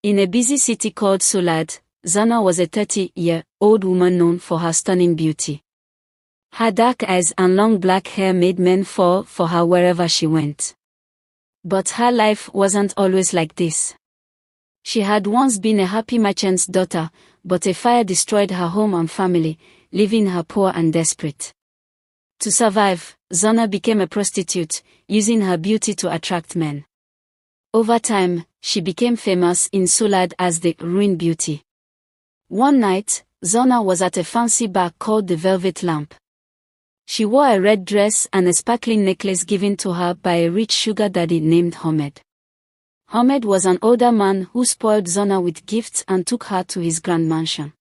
In a busy city called Solad, Zana was a 30-year-old woman known for her stunning beauty. Her dark eyes and long black hair made men fall for her wherever she went. But her life wasn't always like this. She had once been a happy merchant's daughter, but a fire destroyed her home and family, leaving her poor and desperate. To survive, Zana became a prostitute, using her beauty to attract men. Over time, she became famous in Solad as the Ruined Beauty. One night, Zana was at a fancy bar called the Velvet Lamp. She wore a red dress and a sparkling necklace given to her by a rich sugar daddy named Hamed. Hamed was an older man who spoiled Zana with gifts and took her to his grand mansion.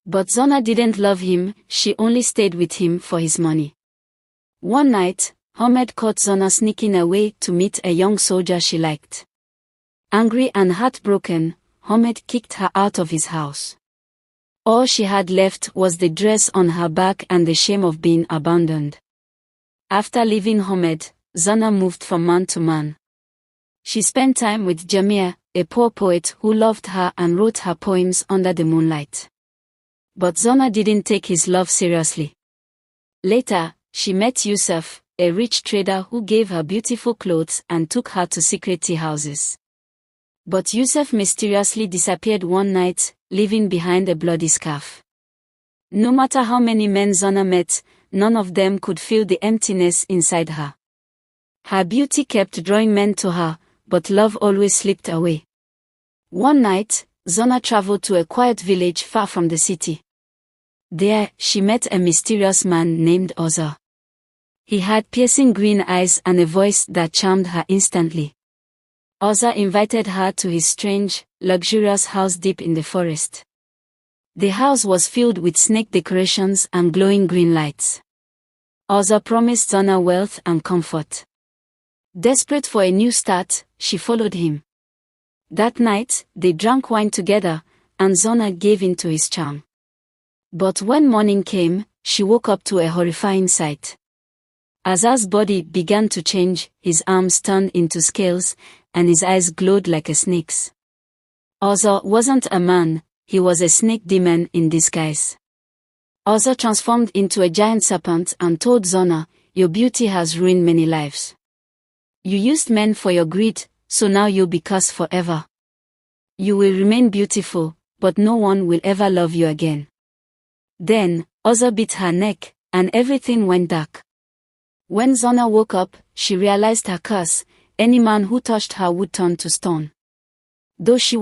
But Zana didn't love him, she only stayed with him for his money. One night, Hamed caught Zana sneaking away to meet a young soldier she liked. Angry and heartbroken, Hamed kicked her out of his house. All she had left was the dress on her back and the shame of being abandoned. After leaving Hamed, Zana moved from man to man. She spent time with Jamia, a poor poet who loved her and wrote her poems under the moonlight. But Zana didn't take his love seriously. Later, she met Yusuf, a rich trader who gave her beautiful clothes and took her to secret tea houses. But Yusuf mysteriously disappeared one night, leaving behind a bloody scarf. No matter how many men Zana met, none of them could fill the emptiness inside her. Her beauty kept drawing men to her, but love always slipped away. One night, Zana traveled to a quiet village far from the city. There, she met a mysterious man named Oza. He had piercing green eyes and a voice that charmed her instantly. Oza invited her to his strange, luxurious house deep in the forest. The house was filled with snake decorations and glowing green lights. Oza promised Zana wealth and comfort. Desperate for a new start, she followed him. That night, they drank wine together, and Zana gave in to his charm. But when morning came, she woke up to a horrifying sight. Oza's body began to change, his arms turned into scales, and his eyes glowed like a snake's. Oza wasn't a man, he was a snake demon in disguise. Oza transformed into a giant serpent and told Zana, "Your beauty has ruined many lives. You used men for your greed, so now you'll be cursed forever. You will remain beautiful, but no one will ever love you again." Then, Oza bit her neck, and everything went dark. When Zana woke up, she realized her curse: any man who touched her would turn to stone. Though she